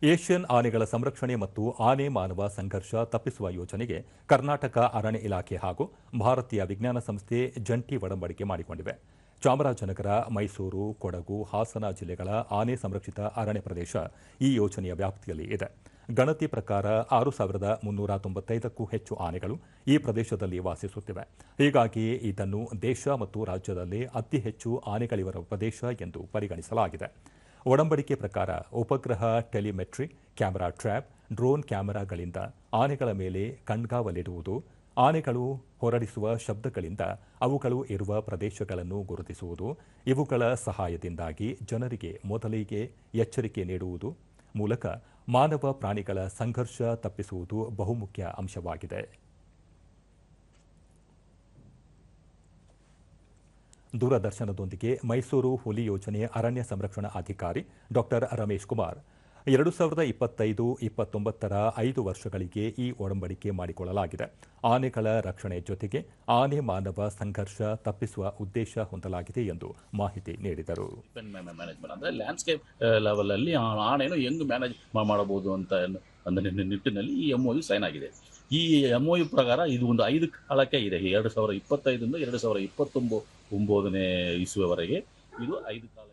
Asian ಆನೆಗಳ ಸಂರಕ್ಷಣೆ ಮತ್ತು ಆನೆ ಮಾನವ ಸಂಘರ್ಷ ತಪ್ಪಿಸುವ ಯೋಜನೆಗೆ ಕರ್ನಾಟಕ ಅರಣ್ಯ ಇಲಾಖೆ ಹಾಗೂ ಭಾರತೀಯ ವಿಜ್ಞಾನ ಸಂಸ್ಥೆ ಜಂಟಿ ಒಡಂಬಡಿಕೆ ಮಾಡಿಕೊಂಡಿವೆ. ಚಾಮರಾಜನಗರ, ಮೈಸೂರು, ಕೊಡಗು, ಹಾಸನ ಜಿಲ್ಲೆಗಳ ಆನೆ ಸಂರಕ್ಷಿತ ಅರಣ್ಯ ಪ್ರದೇಶ ಈ ಯೋಜನೆಯ ವ್ಯಾಪ್ತಿಯಲ್ಲಿ ಇದೆ. ಗಣತಿ ಪ್ರಕಾರ 6,395ಕ್ಕೂ ಹೆಚ್ಚು ಆನೆಗಳು ಈ ಪ್ರದೇಶದಲ್ಲಿ ವಾಸಿಸುತ್ತಿವೆ. ಹೀಗಾಗಿ ಇದನ್ನು ದೇಶ ಮತ್ತು ರಾಜ್ಯದಲ್ಲೇ ಅತಿ ಹೆಚ್ಚು ಆನೆಗಳಿರುವ ಪ್ರದೇಶ ಎಂದು ಪರಿಗಣಿಸಲಾಗಿದೆ. ಒಡಂಬಡಿಕೆ ಪ್ರಕಾರ ಉಪಗ್ರಹ ಟೆಲಿಮೆಟ್ರಿ, ಕ್ಯಾಮೆರಾ ಟ್ರ್ಯಾಪ್, ಡ್ರೋನ್ ಕ್ಯಾಮೆರಾಗಳಿಂದ ಆನೆಗಳ ಮೇಲೆ ಕಣ್ಗಾವಲಿಡುವುದು, ಆನೆಗಳು ಹೊರಡಿಸುವ ಶಬ್ದಗಳಿಂದ ಅವುಗಳು ಇರುವ ಪ್ರದೇಶಗಳನ್ನು ಗುರುತಿಸುವುದು, ಇವುಗಳ ಸಹಾಯದಿಂದಾಗಿ ಜನರಿಗೆ ಮೊದಲಿಗೆ ಎಚ್ಚರಿಕೆ ನೀಡುವುದು ಮೂಲಕ ಮಾನವ ಪ್ರಾಣಿಗಳ ಸಂಘರ್ಷ ತಪ್ಪಿಸುವುದು ಬಹುಮುಖ್ಯ ಅಂಶವಾಗಿದೆ. ದೂರದರ್ಶನದೊಂದಿಗೆ ಮೈಸೂರು ಹುಲಿ ಯೋಜನೆ ಅರಣ್ಯ ಸಂರಕ್ಷಣಾ ಅಧಿಕಾರಿ ಡಾಕ್ಟರ್ ರಮೇಶ್ ಕುಮಾರ್ 2025-29ರ 5 ವರ್ಷಗಳಿಗೆ ಈ ಒಡಂಬಡಿಕೆ ಮಾಡಿಕೊಳ್ಳಲಾಗಿದೆ. ಆನೆಗಳ ರಕ್ಷಣೆ ಜೊತೆಗೆ ಆನೆ ಮಾನವ ಸಂಘರ್ಷ ತಪ್ಪಿಸುವ ಉದ್ದೇಶ ಹೊಂದಲಾಗಿದೆ ಎಂದು ಮಾಹಿತಿ ನೀಡಿದರು. ಅಂದ್ರೆ ಲ್ಯಾಂಡ್ಸ್ಕೇಪ್ ಲೆವೆಲ್ ಅಲ್ಲಿ ಆನೆಯನ್ನು ಹೆಂಗ್ ಮ್ಯಾನೇಜ್ ಮಾಡಬಹುದು ಅಂತ ನಿಟ್ಟಿನಲ್ಲಿ ಈ MOU ಸೈನ್ ಆಗಿದೆ. ಈ MOU ಪ್ರಕಾರ ಇದು ಒಂದು 5 ಕಾಲಕ್ಕೆ ಇದೆ. 2025 ರಿಂದ 2029 ಇಸುವವರೆಗೆ ಇದು 5 ಕಾಲ.